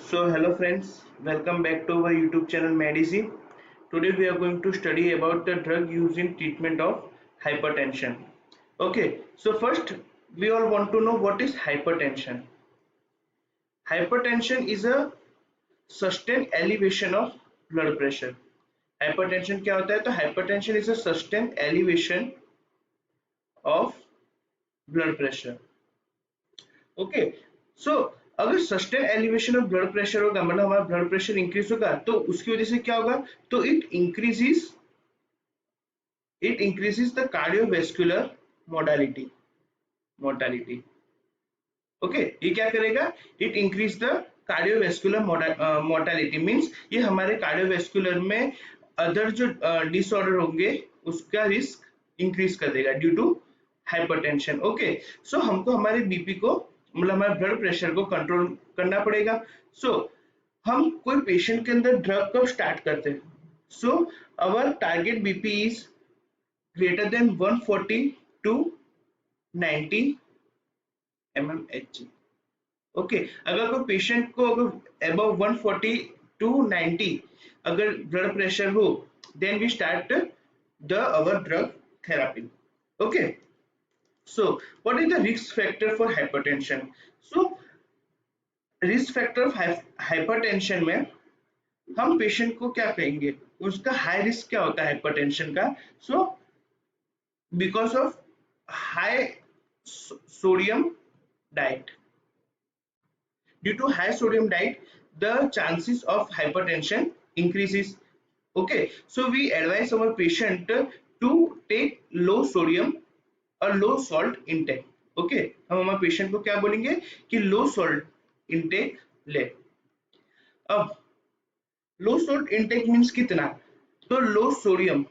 So hello friends, welcome back to our YouTube channel Medici. Today we are going to study about the drug used in treatment of hypertension. Okay, so first we all want to know what is hypertension. Hypertension is a sustained elevation of blood pressure. Hypertension क्या होता है? तो hypertension is a sustained elevation of blood pressure. Okay so अगर sustain elevation of blood pressure होगा मतलब हमारा blood pressure increase होगा तो उसकी वजह से क्या होगा तो it increases the cardiovascular modality mortality okay ये क्या करेगा it increase the cardiovascular mortality means ये हमारे कार्डियोवैस्कुलर में अदर जो डिसऑर्डर होंगे उसका रिस्क इंक्रीज कर देगा due to hypertension okay so हमको हमारे बीपी को मतलब हमारे ब्लड प्रेशर को कंट्रोल करना पड़ेगा सो हम कोई पेशेंट के अंदर ड्रग कब स्टार्ट करते हैं so our target BP is greater than 140 to 90 mmHg okay अगर कोई पेशेंट को अगर अबव 140 टू 90 अगर ब्लड प्रेशर हो then we start the our drug therapy okay so what is the risk factor for hypertension so risk factor of hypertension में हम patient को क्या कहेंगे उसका हाई रिस्क क्या होता है हाइपरटेंशन का so because of high sodium diet due to high sodium diet the chances of hypertension increases okay so we advise our patient to take low sodium और लो सॉल्ट इंटेक ओके हम हमारे patient को क्या बोलेंगे कि लो salt intake ले अब लो salt intake means कितना तो low sodium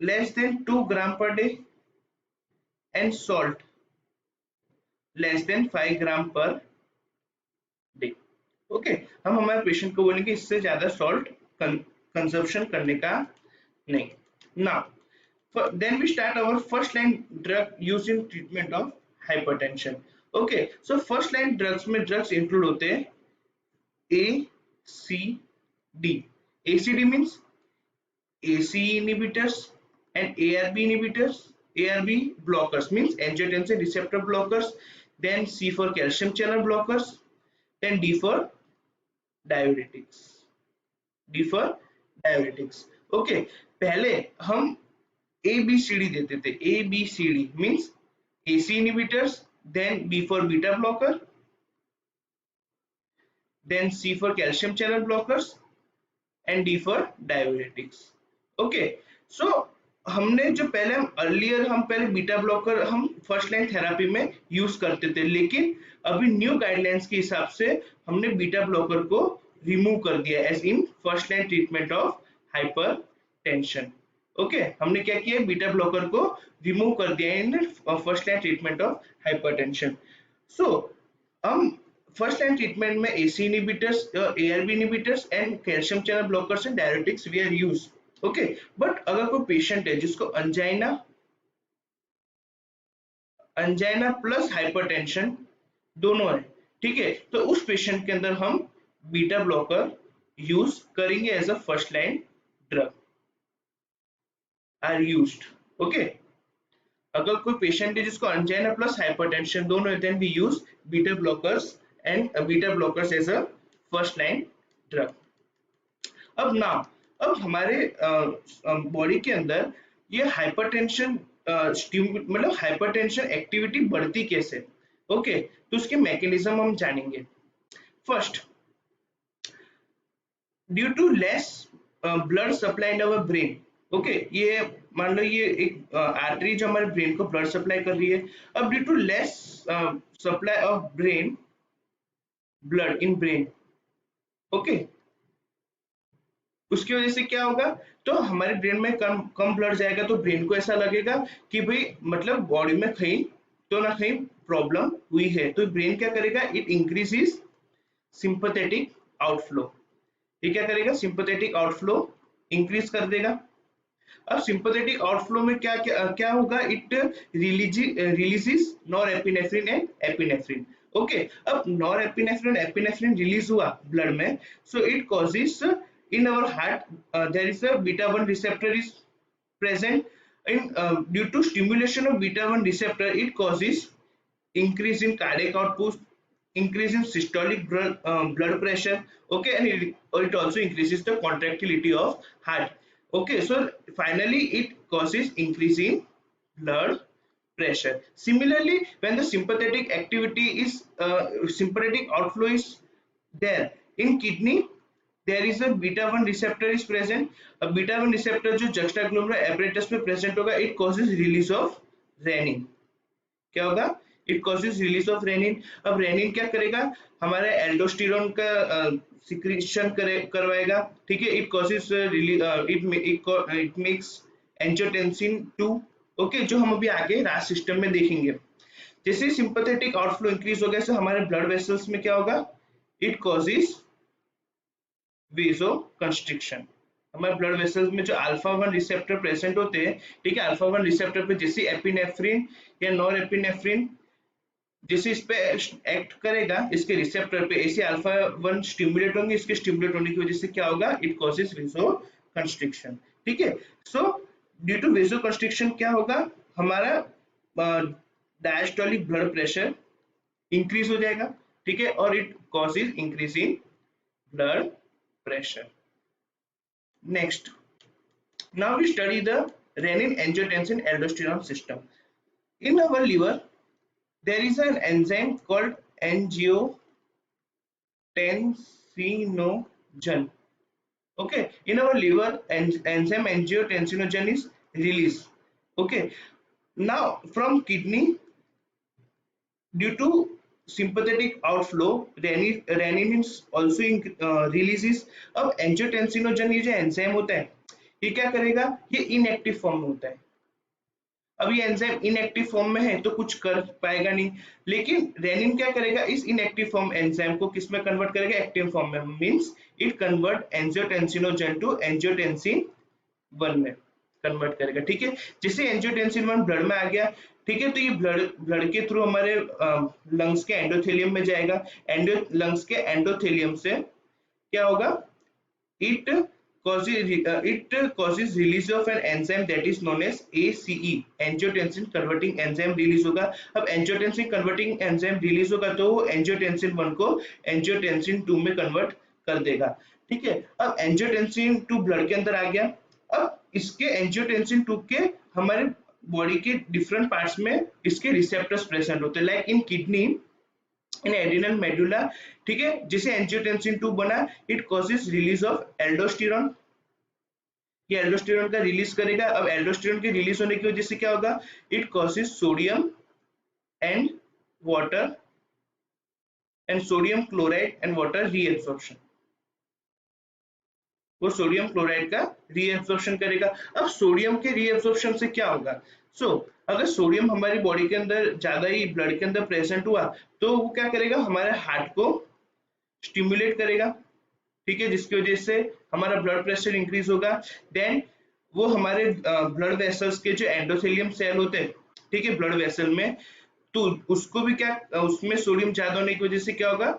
less than 2 gram per day and salt less than 5 gram per day okay हम हमारे पेशेंट को बोलेंगे इससे ज्यादा सॉल्ट कंजप्शन करने का नहीं ना then we start our first line drug used in treatment of hypertension okay so first line drugs में drugs include होते हैं ACD ACD means ACE inhibitors and ARB inhibitors ARB blockers means angiotensin receptor blockers then C for calcium channel blockers then D for diuretics okay पहले हम ABCD देते थे ABCD means AC inhibitors then B for beta blocker then C for calcium channel blockers and D for diuretics okay so हमने जो पहले हम पहले beta blocker हम फर्स्ट लाइन थेरापी में यूज करते थे लेकिन अभी न्यू गाइडलाइंस के हिसाब से हमने बीटा ब्लॉकर को रिमूव कर दिया as in first line treatment of hypertension okay हमने क्या किया बीटा ब्लॉकर को रिमूव कर दिया in first line treatment of hypertension so हम फर्स्ट लाइन ट्रीटमेंट में ACE inhibitors ARB inhibitors and calcium channel blockers and diuretics we are use okay but अगर कोई पेशेंट है जिसको अंजाइना प्लस हाइपरटेंशन दोनों है ठीक है तो उस पेशेंट के अंदर हम बीटा ब्लॉकर यूज करेंगे as a first line drug are used okay अगर कोई पेशेंट है जिसको अंजाइना प्लस हाइपरटेंशन दोनों है then we use beta blockers and beta blockers as a first line drug अब हमारे बॉडी के अंदर ये हाइपरटेंशन मतलब हाइपरटेंशन एक्टिविटी बढ़ती कैसे ओके तो उसके मैकेनिज्म हम जानेंगे first due to less blood supply in our brain okay ये मान लो ये एक आर्टरी जो हमारे ब्रेन को ब्लड सप्लाई कर रही है अब due to less supply of blood in brain okay उसकी वजह से क्या होगा तो हमारे ब्रेन में कम ब्लड जाएगा तो ब्रेन को ऐसा लगेगा कि भाई मतलब बॉडी में कहीं तो ना कहीं प्रॉब्लम हुई है तो ब्रेन क्या करेगा इट इंक्रीजेस सिंपैथेटिक आउटफ्लो ये क्या करेगा सिंपैथेटिक आउटफ्लो इंक्रीज कर देगा अब सिंपैथेटिक आउटफ्लो में क्या होगा it releases norepinephrine and epinephrine okay, अब नॉर एपिनेफ्रिन एपिनेफ्रिन रिलीज हुआ ब्लड में, so it causes in our heart there is a beta 1 receptor is present in due to stimulation of beta 1 receptor, it causes increase in cardiac output, increase in systolic blood pressure, okay, and it also increases the contractility of heart. Okay, so finally it causes increase in blood pressure. Similarly, when the sympathetic activity is sympathetic outflow is there in kidney, there is a beta 1 receptor is present. A beta 1 receptor जो juxtaglomerular apparatus में present होगा, it causes release of renin. क्या होगा? It causes release of renin. अब renin क्या करेगा? हमारे aldosterone का सिक्रीशन करवाएगा, ठीक है? It causes it makes angiotensin 2, okay, जो हम अभी आगे रास सिस्टम में देखेंगे. जैसे सिंपैथेटिक आउटफ्लो इंक्रीज होगा, से हमारे ब्लड वेसल्स में क्या होगा? It causes वेसो constriction. हमारे ब्लड वेसल्स में जो अल्फा 1 रिसेप्टर प्रेजेंट होते हैं, ठीक है, अल्फा 1 रिसेप्टर पे जैसे एपिनेफ्रिन या नॉर एपिनेफ्रिन जैसे इस पे एक्ट करेगा, इसके रिसेप्टर पे ऐसे अल्फा 1 स्टिमुलेट होंगे, इसके स्टिमुलेट होने की वजह से क्या होगा? It causes vasoconstriction. ठीक है, so due to vasoconstriction क्या होगा? हमारा डायस्टोलिक ब्लड प्रेशर इंक्रीज हो जाएगा, ठीक है, और it causes increase in blood pressure. Next, now we study the renin angiotensin aldosterone system. In our liver, there is an enzyme called angiotensinogen. Okay, in our liver, enzyme angiotensinogen is released. Okay, now from kidney, due to sympathetic outflow, renin is also releases. अब angiotensinogen ये जो enzyme होता है, ये क्या करेगा? ये inactive form में होता है. अब ये एंजाइम इनएक्टिव फॉर्म में है तो कुछ कर पाएगा नहीं, लेकिन रेनिन क्या करेगा? इस इनएक्टिव फॉर्म एंजाइम को किस में कन्वर्ट करेगा? एक्टिव फॉर्म में. Means it convert angiotensinogen to angiotensin 1 में कन्वर्ट करेगा. ठीक है, जैसे एंजियोटेंसिन 1 ब्लड में आ गया, ठीक है, तो ये ब्लड के थ्रू हमारे लंग्स के एंडोथेलियम में जाएगा. लंग्स के एंडोथेलियम से क्या होगा? It causes release of an enzyme that is known as ACE, angiotensin converting enzyme release होगा. अब angiotensin converting enzyme रिलीज होगा तो वो angiotensin 1 को angiotensin 2 में कन्वर्ट कर देगा. ठीक है, अब angiotensin 2 ब्लड के अंदर आ गया. अब इसके angiotensin 2 के हमारे बॉडी के डिफरेंट पार्ट्स में इसके रिसेप्टर्स प्रेजेंट होते हैं, like in kidney, in adrenal medulla. ठीक है, जैसे एंजियोटेंसिन 2 बना, it causes release of aldosterone. ये एल्डोस्टेरोन का रिलीज करेगा. अब एल्डोस्टेरोन के रिलीज होने की वजह से क्या होगा? It causes sodium and water and sodium chloride and water reabsorption. वो सोडियम क्लोराइड का रीएब्सॉर्प्शन करेगा. अब सोडियम के रीएब्सॉर्प्शन से क्या होगा? अगर सोडियम हमारी बॉडी के अंदर ज्यादा ही ब्लड के अंदर प्रेजेंट हुआ तो वो क्या करेगा? हमारे हार्ट को स्टिमुलेट करेगा. ठीक है, जिसकी वजह से हमारा ब्लड प्रेशर इंक्रीज होगा. देन वो हमारे ब्लड वेसल्स के जो एंडोथेलियम सेल होते हैं, ठीक है, ब्लड वेसल में, तो उसको भी क्या, उसमें सोडियम ज्यादा होने की वजह से क्या होगा?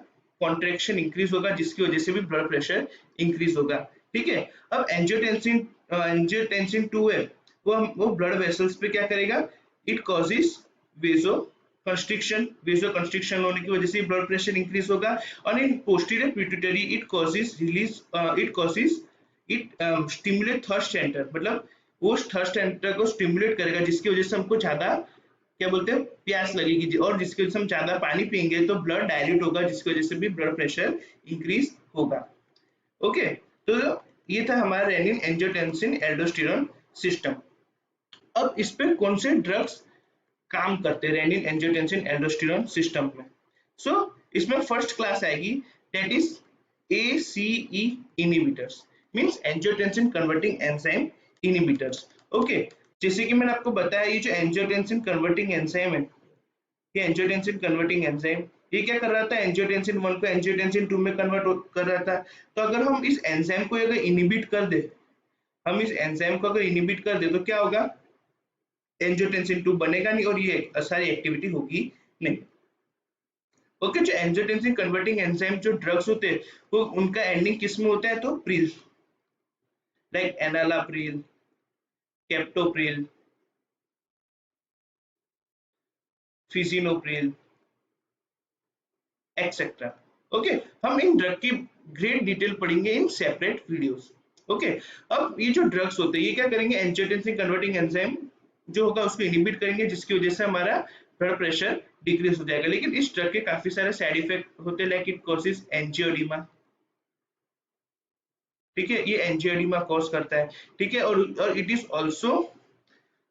कॉन्ट्रैक्शन इंक्रीज होगा, जिसकी वजह से भी ब्लड प्रेशर इंक्रीज होगा. ठीक है, अब एंजियोटेंसिन 2 है, वो ब्लड वेसल्स पे क्या करेगा? It causes vasoconstriction. Vasoconstriction होने की वजह से ब्लड प्रेशर इंक्रीज होगा. और in posterior pituitary it stimulate thirst centre, मतलब वो थर्स्ट सेंटर को स्टिमुलेट करेगा, जिसकी वजह से हमको ज्यादा क्या बोलते हैं? प्यास लगेगी, और जिसकी वजह से हम ज्यादा पानी पियेंगे तो ब्लड डायल्यूट होगा, जिसकी वजह से भी ब्लड प्रेशर इंक्रीज होगा. ओके, तो ये था हमारा रेनिन एंजियोटेंसिन एल्डोस्टेरोन सिस्टम. अब इस पे कौन से ड्रग्स काम करते हैं रेनिन एंजियोटेंसिन एल्डोस्टेरोन सिस्टम में? इसमें फर्स्ट क्लास आएगी, that is ACE inhibitors, means angiotensin converting enzyme inhibitors. Okay, जैसे कि मैंने आपको बताया, ये जो एंजियोटेंसिन कन्वर्टिंग एंजाइम है, ये एंजियोटेंसिन कन्वर्टिंग एंजाइम ये क्या कर रहा था? एंजियोटेंसिन 1 को एंजियोटेंसिन 2 में कन्वर्ट कर रहा था. तो अगर हम इस एंजाइम को अगर इनहिबिट कर दे, तो क्या होगा? एंजियोटेंसिन 2 बनेगा नहीं और ये सारी एक्टिविटी होगी नहीं. ओके, जो एंजियोटेंसिन कन्वर्टिंग एंजाइम जो ड्रग्स होते हैं वो उनका एंडिंग किस में होता है, तो pril, like enalapril, captopril, fosinopril etcetera. Okay, हम इन ड्रग की ग्रेट डिटेल पढ़ेंगे इन सेपरेट वीडियोस। ओके, अब ये जो ड्रग्स होते हैं ये क्या करेंगे, एंजियोटेंसिन कन्वर्टिंग एंजाइम जो होगा उसको इनहिबिट करेंगे, जिसकी वजह से हमारा ब्लड प्रेशर डिक्रीज हो जाएगा। लेकिन इस ड्रग के काफी सारे साइड इफेक्ट होते हैं, लाइक इट कॉजेज एंजियोडीमा। ठीक है, ये एंजियोडीमा कॉज करता है। ठीक है, और it is also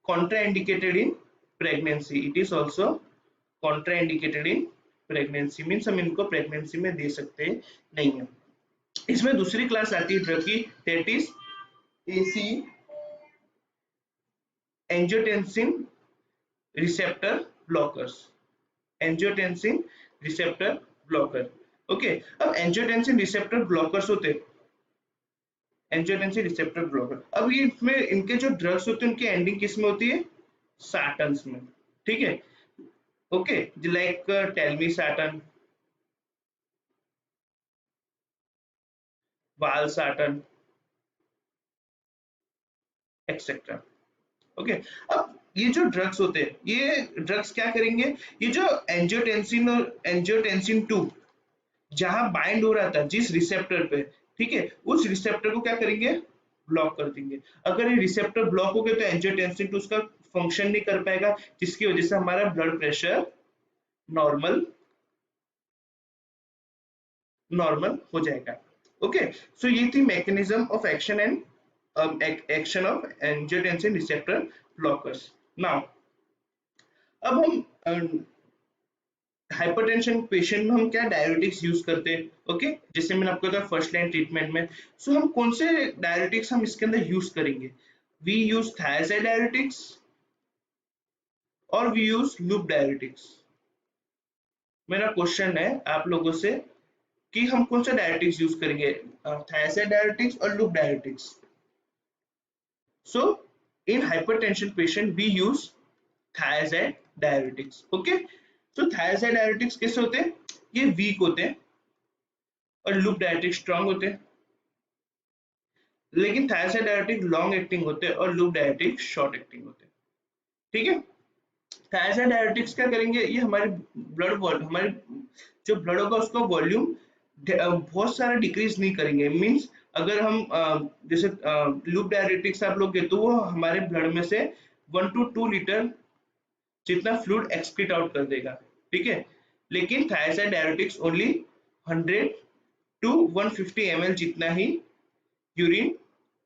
contraindicated in pregnancy, it is also contraindicated in pregnancy, means हम इनको प्रेगनेंसी में दे सकते नहीं है। इसमें दूसरी क्लास आती है ड्रग की, that is AC, angiotensin receptor blockers, angiotensin receptor blocker. Okay, अब एंजियोटेंसिन रिसेप्टर ब्लॉकर्स होते हैं, एंजियोटेंसिन रिसेप्टर ब्लॉकर, अब ये इसमें इनके जो ड्रग्स होते हैं उनकी एंडिंग किस में होती है, साटन्स में। ठीक है, okay, like telmisartan, वालसाटन etcetera. Okay, अब ये जो ड्रग्स होते हैं ये ड्रग्स क्या करेंगे, ये जो एंजियोटेंसिन और एंजियोटेंसिन 2 जहां बाइंड हो रहा था जिस रिसेप्टर पे, ठीक है, उस रिसेप्टर को क्या करेंगे, ब्लॉक कर देंगे। अगर ये रिसेप्टर ब्लॉक हो गए तो एंजियोटेंसिन 2 उसका फंक्शन नहीं कर पाएगा, जिसकी वजह से हमारा ब्लड प्रेशर नॉर्मल नॉर्मल हो जाएगा। ओके, सो ये थी mechanism of action and action of angiotensin receptor blockers. Now अब हम हाइपरटेंशन पेशेंट में हम क्या डायरेटिक्स यूज करते हैं। ओके, जैसे मैंने आपको बताया फर्स्ट लाइन ट्रीटमेंट में, सो हम कौन से डायरेटिक्स हम इसके अंदर यूज करेंगे, वी यूज थायराइड डायरेटिक्स और वी यूज लूप डायरेटिक्स। मेरा क्वेश्चन है आप लोगों से कि हम कौन सा डायरेटिक्स यूज करेंगे, थायराइड डायरेटिक्स और loop diuretics. So in hypertension patient we use thyroid diuretics. Okay, तो थायराइड डायरेटिक्स कैसे होते हैं, ये वीक होते हैं और लूप डायरेटिक्स स्ट्रांग होते हैं। लेकिन थायराइड डायरेटिक लॉन्ग एक्टिंग होते हैं और लूप डायरेटिक शॉर्ट एक्टिंग होते हैं। ठीक है, थायराइड डायरेटिक्स क्या करेंगे, ये हमारे हमारे जो ब्लड होगा उसका वॉल्यूम बहुत सारा डिक्रीज नहीं करेंगे। मींस अगर हम जैसे लूप डायरेटिक्स आप लोग तो वो हमारे ब्लड में से 1 to 2 लीटर जितना फ्लूइड एक्सक्रीट आउट कर देगा। ठीक है, लेकिन thyroid diuretics only 100 to 150 ml जितना ही यूरिन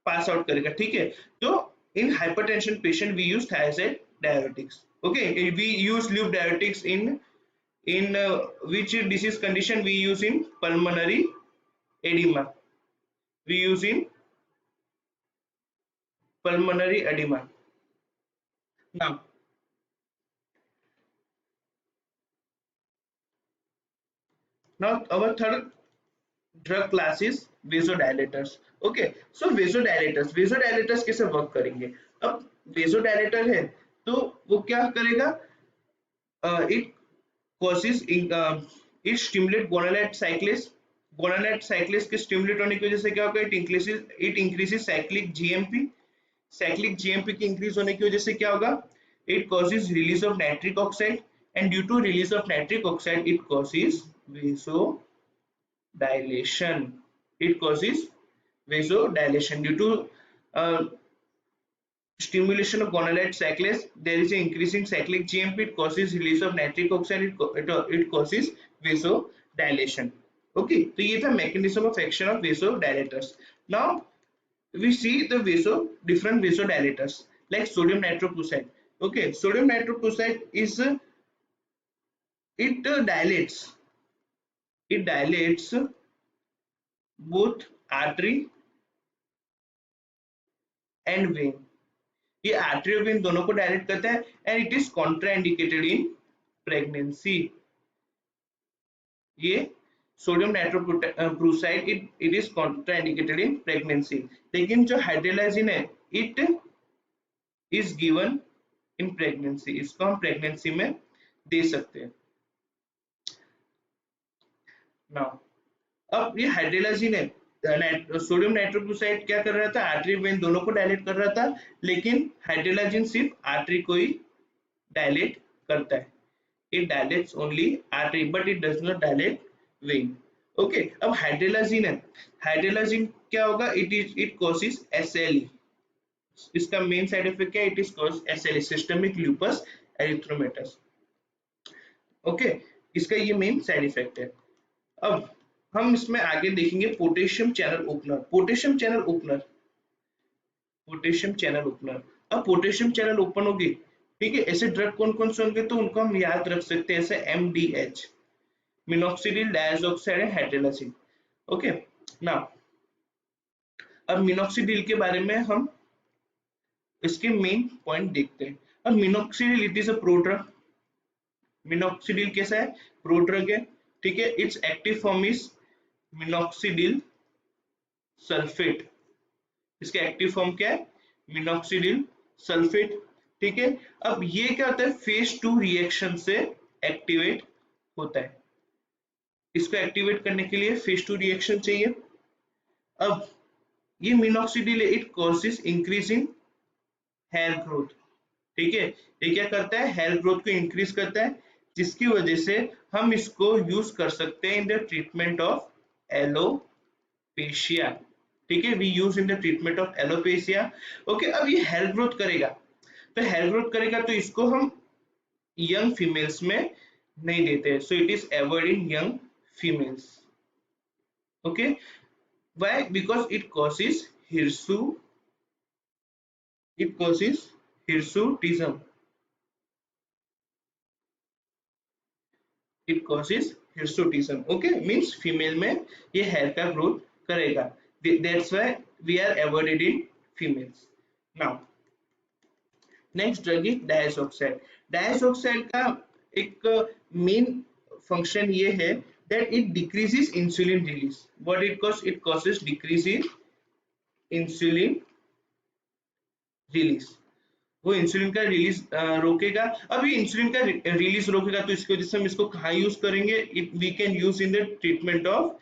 पास आउट करेगा। ठीक है, तो in hypertension patient we use thyroid diuretics. Okay, we use loop diuretics in which disease condition we use in pulmonary edema, we use in pulmonary edema। now now our third drug class is vasodilators। okay, so vasodilators कैसे work करेंगे, अब vasodilator है तो वो क्या करेगा, it causes it stimulate gonadate cyclase के stimulate होने की वजह से क्या होगा, it increases cyclic GMP की increase होने की वजह से क्या होगा, it causes release of nitric oxide and due to release of nitric oxide it causes vasodilation, due to stimulation of gonadate cyclase there is an increase in cyclic GMP, it causes release of nitric oxide, it causes vasodilation। okay, तो ये था mechanism of action of vasodilators। now we see the different vasodilators like sodium nitroprusside। okay, sodium nitroprusside is it dilates both artery and vein, ये artery और vein दोनों को dilate करता है and it is contraindicated in pregnancy. ये sodium nitroprusside it is contraindicated in pregnancy, लेकिन जो hydralazine है it is given in pregnancy, इसको हम प्रेगनेंसी में दे सकते हैं। नाउ अब ये हाइड्रोलाजिन है, सोडियम नाइट्रोक्लोराइड क्या कर रहा था, आर्टरी वेन दोनों को डायलेट कर रहा था, लेकिन हाइड्रोलाजिन सिर्फ आर्टरी को ही डायलेट करता है। It dilates only artery but it does not dilate vein. Okay, अब हाइड्रोलाजिन है, हाइड्रोलाजिन क्या होगा, इट कॉजेस एसएलई। इसका मेन साइड इफेक्ट क्या है, it is cause SLE, systemic lupus erythematosus. Okay, इसका ये मेन साइड इफेक्ट है। अब हम इसमें आगे देखेंगे potassium channel opener. Potassium channel opener, अब पोटेशियम चैनल ओपन होगी, ठीक है, ऐसे ड्रग कौन कौन से होंगे, तो उनको हम याद रख सकते हैं, ऐसे MDH, minoxidil dioxide and hydralazine. Okay, now अब मिनॉक्सिडिल के बारे में हम इसके मेन पॉइंट देखते हैं। अब minoxidil it is a prodrug. Minoxidil कैसा है, प्रोड्रग है, ठीक है। It's active form is minoxidil sulphate. इसका एक्टिव फॉर्म क्या है, मिनॉक्सिडिल सल्फेट, ठीक है। अब ये क्या होता है, फेज 2 रिएक्शन से एक्टिवेट होता है। इसको एक्टिवेट करने के लिए फेज 2 रिएक्शन चाहिए। अब ये minoxidil it causes increase in hair growth, ठीक है। ये क्या करता है, हेयर ग्रोथ को इंक्रीज करता है, जिसकी वजह से हम इसको यूज कर सकते हैं in the treatment of alopecia, ठीक है। We use in the treatment of alopecia. Okay, अब ये हेयर ग्रोथ करेगा, तो हेयर ग्रोथ करेगा तो इसको हम यंग फीमेल्स में नहीं देते, so it is avoid in young females. Okay, why, because it causes hirsutism, it causes hirsutism। Okay, means female में ये हेयर का ग्रोथ करेगा, that's why we are avoided in females. Now next drug is diazoxide. Diazoxide का एक main function ये है that it decreases insulin release. What it causes? It causes decrease in insulin release. वो insulin का release रोकेगा। अब ये insulin का रिलीज रोकेगा तो इसकी वजह से हम इसको कहाँ यूज करेंगे, we can use in the treatment of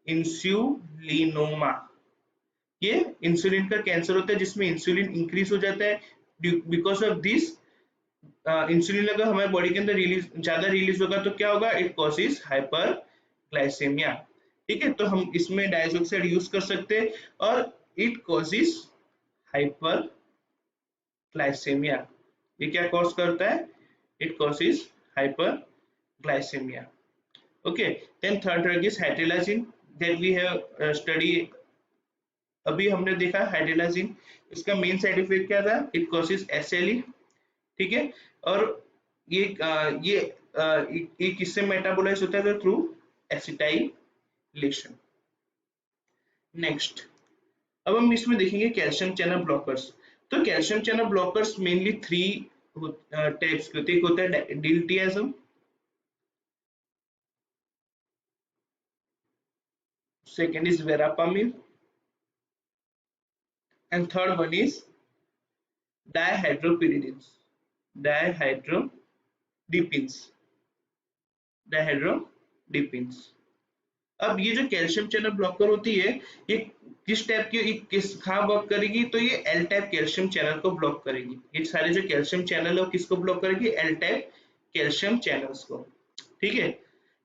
insulinoma. ये इंसुलिन का कैंसर होता है जिसमें इंसुलिन इंक्रीज हो जाता है। बिकॉज ऑफ दिस इंसुलिन अगर हमारे बॉडी के अंदर ज्यादा रिलीज होगा तो क्या होगा, इट कॉजेज हाइपर ग्लाइसेमिया, ठीक है। तो हम इसमें डायसॉक्साइड यूज कर सकते हैं, और इट कॉजेज हाइपर ग्लाइसेमिया। ये क्या कॉज करता है, it causes hyperglycaemia. Okay, then third drug is hydralazine that we have study. अभी हमने देखा हाइड्रोलाजिन, इसका मेन साइड इफेक्ट क्या था, इट कॉजेज एसएलई, ठीक है। और ये किससे मेटाबोलाइज होता है, तो थ्रू एसिटाइलेशन। नेक्स्ट, अब हम इसमें देखेंगे कैल्शियम चैनल ब्लॉकर्स। तो calcium channel blockers mainly 3 types के होते हैं। एक होता है diltiazem, second is verapamil, and third one is dihydropyridines, dihydropyridines, dihydropyridines. अब ये जो कैल्शियम चैनल ब्लॉकर होती है, ये किस टाइप की, किस कहाँ वर्क करेगी, तो ये एल टाइप कैल्शियम चैनल को ब्लॉक करेगी। ये सारे जो कैल्शियम चैनल है वो किसको ब्लॉक करेगी, एल टाइप कैल्शियम चैनल्स को, ठीक है।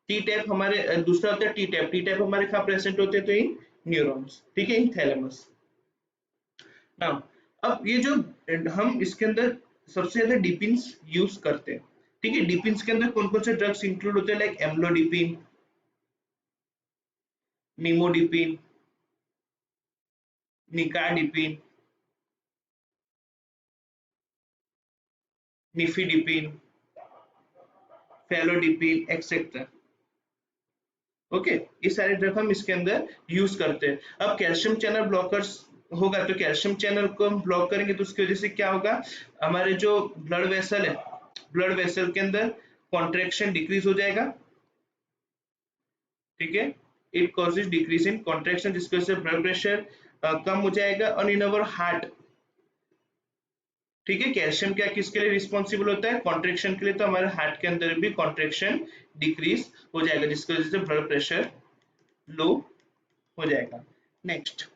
टी टाइप हमारे दूसरा होता है टी टाइप। टी टाइप हमारे कहाँ प्रेजेंट होते हैं, तो इन न्यूरॉन्स, ठीक है, इन थैलेमस। नाउ अब ये जो हम इसके अंदर सबसे ज्यादा डिपिन्स यूज करते हैं, ठीक है। डिपिन्स के अंदर कौन कौन से ड्रग्स इंक्लूड होते हैं, like amlodipine, nimodipine, nicardipine, nifedipine, felodipine etcetera. Okay, ये सारे ड्रग हम इसके अंदर यूज करते हैं। अब कैल्शियम चैनल ब्लॉकर्स होगा, तो कैल्शियम चैनल को हम ब्लॉक करेंगे तो उसकी वजह से क्या होगा, हमारे जो ब्लड वेसल है, ब्लड वेसल के अंदर कॉन्ट्रेक्शन डिक्रीज हो जाएगा, ठीक है। It causes decrease in contraction, जिसकी वजह से ब्लड प्रेशर कम हो जाएगा। और इन अवर हार्ट, ठीक है, कैल्शियम क्या किसके लिए रिस्पॉन्सिबल होता है, कॉन्ट्रेक्शन के लिए, तो हमारे हार्ट के अंदर भी कॉन्ट्रेक्शन डिक्रीज हो जाएगा, जिसकी वजह से ब्लड प्रेशर लो हो जाएगा। नेक्स्ट,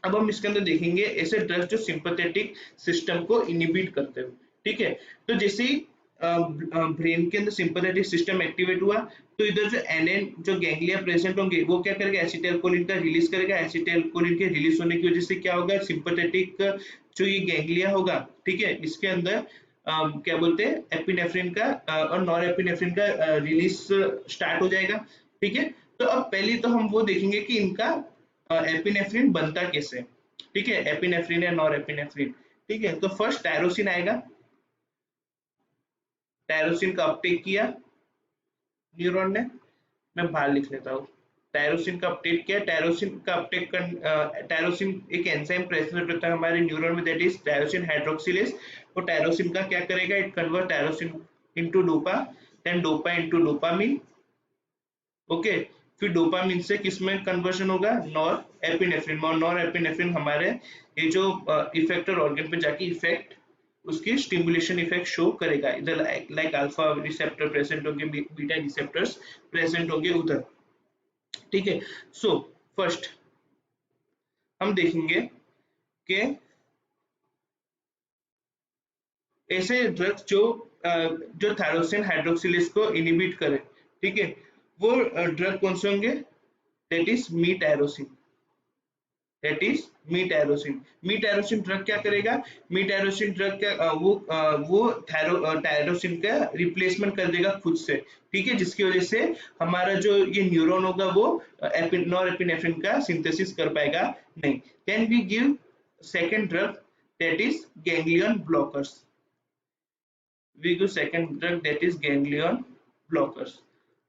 अब हम इसके अंदर देखेंगे ऐसे ड्रग्स जो सिंपैथेटिक सिस्टम को इनिबिट करते हो। ठीक है, तो जैसे ही ब्रेन के अंदर सिंपैथेटिक सिस्टम एक्टिवेट हुआ तो इधर जो एनएन जो गैंग्लिया प्रेजेंट होंगे वो क्या करेगा, एसिटाइलकोलिन का रिलीज करेगा। एसिटाइलकोलिन के रिलीज होने की वजह से क्या होगा, सिंपैथेटिक जो ये गैंग्लिया होगा, ठीक है, इसके अंदर क्या बोलते हैं एपिनेफ्रिन का और नॉर एपिनेफ्रिन का रिलीज स्टार्ट हो जाएगा। ठीक है, तो अब पहले तो हम वो देखेंगे कि इनका एपिनेफ्रिन बनता कैसे। ठीक है, एपिनेफ्रिन या नॉर एपिनेफ्रिन। ठीक है, तो फर्स्ट टायरोसिन आएगा, टायरोसिन का अपटेक किया न्यूरॉन ने, मैं बाहर लिख लेता हूँ। टायरोसिन का अपटेक किया, टायरोसिन का अपटेक कर टायरोसिन एक एंजाइम प्रेजेंट होता है हमारे न्यूरॉन में, दैट इज टायरोसिन हाइड्रोक्सिलेज। वो टायरोसिन का क्या करेगा, it convert tyrosine into dopa, then dopa into dopamine. Okay, फिर डोपामिन से किसमें कन्वर्शन होगा, नॉर एपिनेफ्रिन। और नॉर एपिनेफ्रिन हमारे ये जो इफेक्टर ऑर्गन पे जाके इफेक्ट उसकी स्टिमुलेशन इफेक्ट शो करेगा। इधर लाइक अल्फा रिसेप्टर प्रेजेंट होंगे, बीटा रिसेप्टर्स प्रेजेंट होंगे उधर। ठीक है, सो फर्स्ट हम देखेंगे कि ऐसे ड्रग्स जो थायरोसिन हाइड्रोक्सिलेज को इनिबिट करे, ठीक है, वो ड्रग कौन से होंगे, that is me tyrosine, that is me tyrosine. Me tyrosine drug क्या करेगा, मी टायरोसिन ड्रग क्या वो टायरोसिन का रिप्लेसमेंट कर देगा खुद से। ठीक है, जिसकी वजह से हमारा जो ये न्यूरॉन होगा वो नॉर एपिनेफ्रिन का सिंथेसिस कर पाएगा नहीं। Then we give second drug, that is ganglion blockers. We give second drug that is ganglion blockers.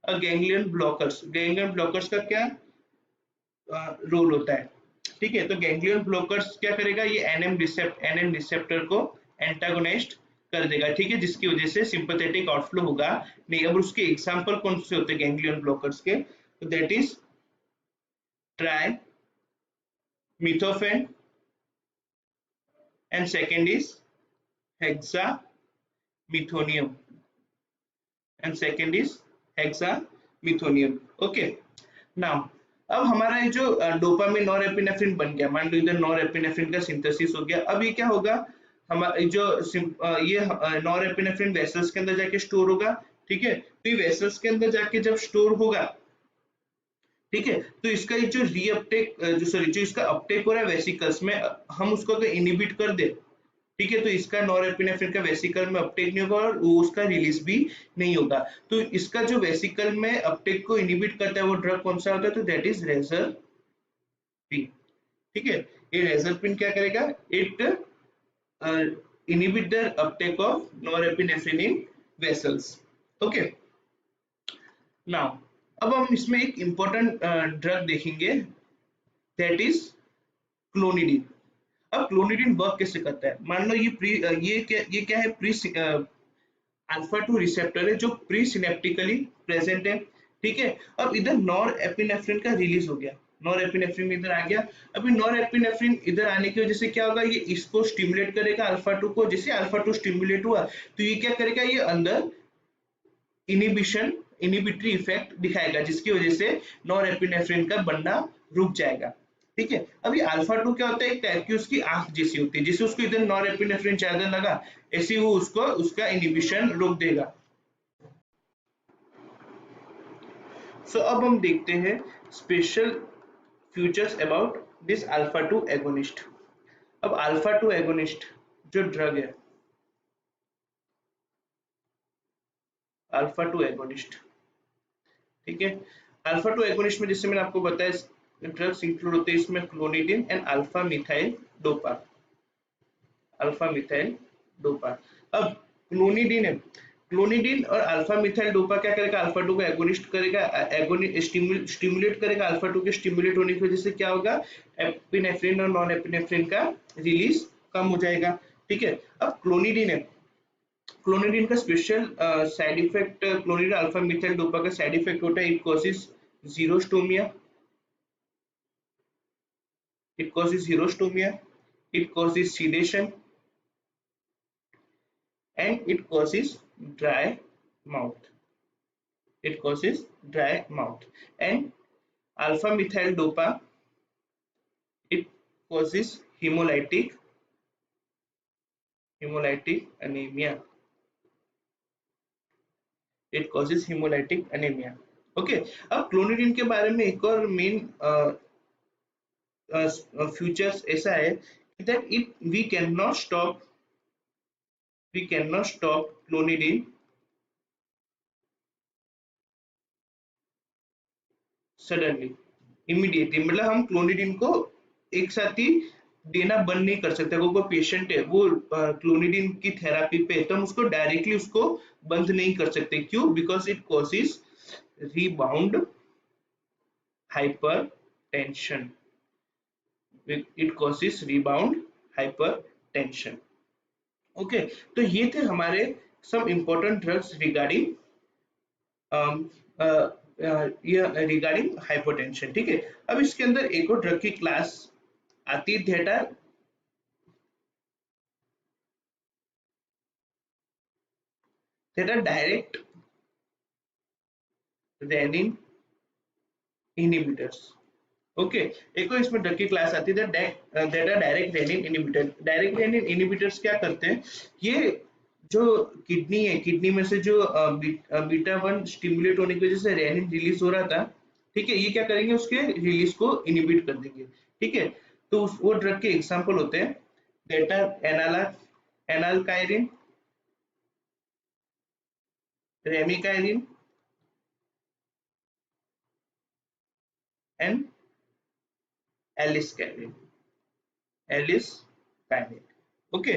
Ganglion blockers का क्या रोल होता है। ठीक है, तो गैंग्लियन ब्लॉकर्स क्या करेगा, ये एनएम रिसेप्टर को एंटागोनाइज्ड कर देगा। ठीक है, जिसकी वजह से सिंपैथेटिक आउटफ्लो होगा नहीं। अब उसके एग्जांपल कौन से होते हैं गैंग्लियन ब्लॉकर्स के, तो that is trimethaphan and second is hexamethonium and second is hexamethonium. Okay, now अब हमारा ये जो डोपामिन नॉर एपिनेफ्रिन बन गया, मान लो इधर नॉर एपिनेफ्रिन का सिंथेसिस हो गया। अब ये क्या होगा, हमारा जो ये नॉर एपिनेफ्रिन वेसल्स के अंदर जाके स्टोर होगा। ठीक है, तो ये वेसल्स के अंदर जाके जब स्टोर होगा, ठीक है, तो इसका ये जो रीअपटेक जो सॉरी जो इसका अपटेक हो रहा है वेसिकल्स में, हम उसको अगर इनिबिट कर दे, ठीक है, तो इसका नॉरएपिनेफ्रिन का वेसिकल में अपटेक नहीं होगा और वो उसका रिलीज भी नहीं होगा। तो इसका जो वेसिकल में अपटेक को इनिबिट करता है वो ड्रग कौन सा होता है, तो दैट इज रेजरपिन। ठीक है, ये रेजरपिन क्या करेगा, it inhibit the Uptake of norepinephrine in vessels. Okay, now अब हम इसमें एक इंपॉर्टेंट ड्रग देखेंगे, दैट इज क्लोनिडीन। अब क्लोनिडीन वर्क कैसे करता है, मान लो ये क्या है, प्री अल्फा 2 रिसेप्टर है जो प्री सिनेप्टिकली प्रेजेंट है। ठीक है, अब इधर नॉर एपिनेफ्रिन का रिलीज हो गया, नॉर एपिनेफ्रिन इधर आ गया। अभी नॉर एपिनेफ्रिन इधर आने की वजह से क्या होगा, ये इसको स्टिमुलेट करेगा अल्फा 2 को। जैसे अल्फा 2 स्टिमुलेट हुआ तो ये क्या करेगा, ये अंदर इनिबिटरी इफेक्ट दिखाएगा, जिसकी वजह से नॉर एपिनेफ्रिन का बनना रुक जाएगा। ठीक है, अभी अल्फा 2 क्या होता है, एक टाइप की उसकी आंख जैसी होती है, जैसे उसको इधर नॉर एपिनेफ्रिन ज्यादा लगा ऐसे वो उसको उसका इनिबिशन रोक देगा। सो अब हम देखते हैं special features about this alpha 2 agonist. अब अल्फा 2 एगोनिस्ट जो ड्रग है, अल्फा 2 एगोनिस्ट, ठीक है, अल्फा 2 एगोनिस्ट में जैसे मैंने आपको बताया ड्रग्स इंक्लूड होते हैं इसमें clonidine and alpha methyl dopa, alpha methyl dopa. अब क्लोनिडिन है, क्लोनिडिन और अल्फा मिथाइल डोपा क्या करेगा, अल्फा 2 को एगोनिस्ट करेगा, स्टिमुलेट करेगा। अल्फा 2 के स्टिमुलेट होने की वजह से क्या होगा, एपिनेफ्रिन और नॉन एपिनेफ्रिन का रिलीज कम हो जाएगा। ठीक है, अब क्लोनिडिन है, क्लोनिडिन का special side effect, clonidine alpha methyl dopa का साइड इफेक्ट होता है, it causes xerostomia, it causes xerostomia, it causes sedation, and it causes dry mouth. It causes dry mouth. And alpha methyl dopa, it causes hemolytic anemia. It causes hemolytic anemia. Okay, अब clonidine के बारे में एक और main features ऐसा है that it we cannot stop clonidine suddenly, immediately, मतलब हम क्लोनिडिन को एक साथ ही देना बंद नहीं कर सकते। अगर कोई पेशेंट है वो क्लोनिडिन की थेरापी पे, तो हम उसको डायरेक्टली उसको बंद नहीं कर सकते। क्यों? Because it causes rebound hypertension. It causes rebound hypertension. Okay, तो ये थे हमारे some important drugs regarding regarding hypotension. ठीक है, अब इसके अंदर एक और ड्रग की क्लास आती है that are direct renin inhibitors। Okay, एक और इसमें ड्रग की क्लास आती है that are direct renin inhibitor. Direct renin inhibitors क्या करते हैं? ये जो किडनी है, किडनी में से जो बीटा 1 स्टिमुलेट होने की वजह से रेनिन रिलीज हो रहा था, ठीक है, ये क्या करेंगे? उसके रिलीज को इनहिबिट कर देंगे। ठीक है, तो वो ड्रग के एग्जांपल होते हैं डेटा enalkiren, remikiren and aliskiren. Okay,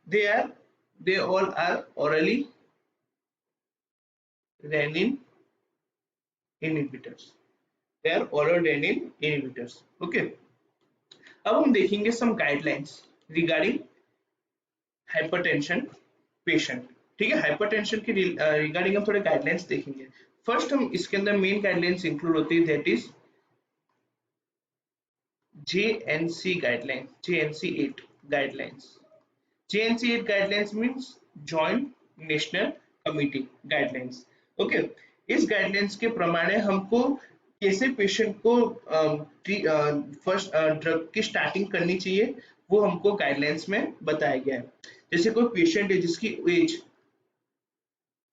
they all are orally renin inhibitors। they are oral renin inhibitors। Okay, अब हम देखेंगे some guidelines regarding hypertension patient। ठीक है, हाइपरटेंशन की रिगार्डिंग हम थोड़े गाइडलाइंस देखेंगे। फर्स्ट हम इसके अंदर मेन गाइडलाइंस इंक्लूड होती है that is JNC guideline, JNC 8 guidelines। JNC 8 guidelines means Joint National Committee guidelines। Okay, इस गाइडलाइंस के प्रमाणे हमको कैसे पेशेंट को फर्स्ट ड्रग की स्टार्टिंग करनी चाहिए, वो हमको गाइडलाइंस में बताया गया है। जैसे कोई पेशेंट है जिसकी age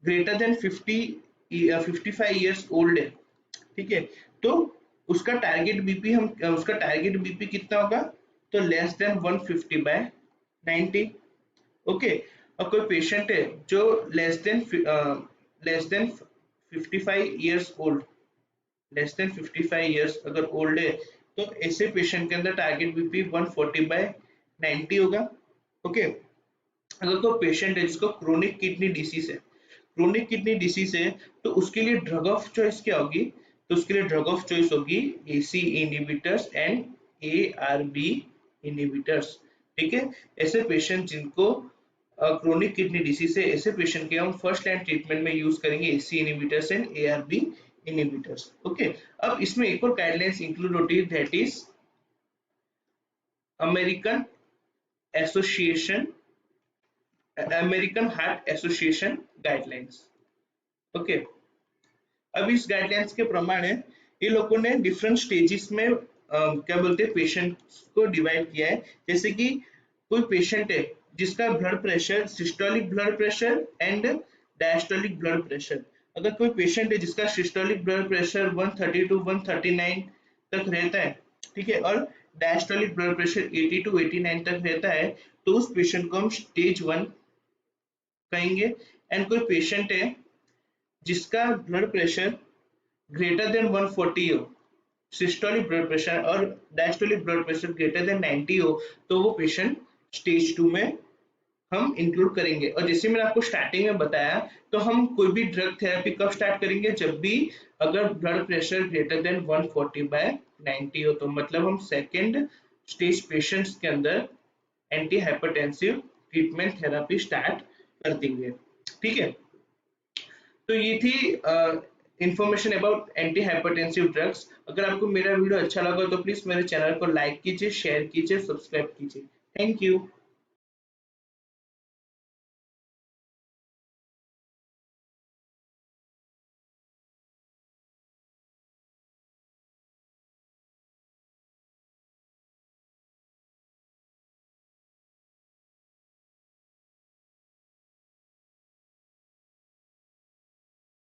greater than 55 years old है, ठीक है, तो उसका टारगेट बीपी कितना होगा? तो लेस देन 150/90। ओके, और कोई पेशेंट है जो less than 55 years old, less than 55 years अगर ओल्ड है, तो ऐसे पेशेंट के अंदर टारगेट बीपी 140/90 होगा। ओके, अगर कोई पेशेंट है जिसको क्रोनिक किडनी डिसीज है, तो उसके लिए ड्रग ऑफ चॉइस क्या होगी? तो उसके लिए ड्रग ऑफ चॉइस होगी AC inhibitors and ARB inhibitors. ठीक है, ऐसे पेशेंट जिनको क्रोनिक किडनी डिसीज है, ऐसे पेशेंट के हम फर्स्ट लाइन ट्रीटमेंट में यूज करेंगे AC inhibitors and ARB inhibitors. Okay, अब इसमें एक और गाइडलाइंस इंक्लूड होती है that is American heart association guidelines. Okay, अब इस गाइडलाइंस के प्रमाणे ये लोगों ने डिफरेंट स्टेजेस में क्या बोलते हैं पेशेंट्स को डिवाइड किया है। जैसे कि कोई पेशेंट है जिसका blood pressure, systolic blood pressure and diastolic blood pressure, अगर कोई पेशेंट है जिसका सिस्टोलिक ब्लड प्रेशर 130 to 139 तक रहता है, ठीक है, और डायस्टोलिक ब्लड प्रेशर 80 to 89 तक रहता है, तो उस पेशेंट को हम स्टेज 1 कहेंगे। एंड कोई पेशेंट है जिसका ब्लड प्रेशर ग्रेटर देन 140 हो, सिस्टोलिक ब्लड प्रेशर और diastolic blood pressure greater than 90 हो, तो वो पेशेंट स्टेज 2 में हम इंक्लूड करेंगे। और जैसे मैंने आपको स्टार्टिंग में बताया, तो हम कोई भी ड्रग थेरेपी कब स्टार्ट करेंगे? जब भी अगर ब्लड प्रेशर ग्रेटर देन 140/90 हो, तो मतलब हम सेकेंड स्टेज पेशेंट्स के अंदर anti hypertensive treatment therapy start कर देंगे। ठीक है, तो ये थी information about anti hypertensive drugs. अगर आपको मेरा वीडियो अच्छा लगा तो प्लीज मेरे चैनल को लाइक कीजिए, शेयर कीजिए, सब्सक्राइब कीजिए। Thank you.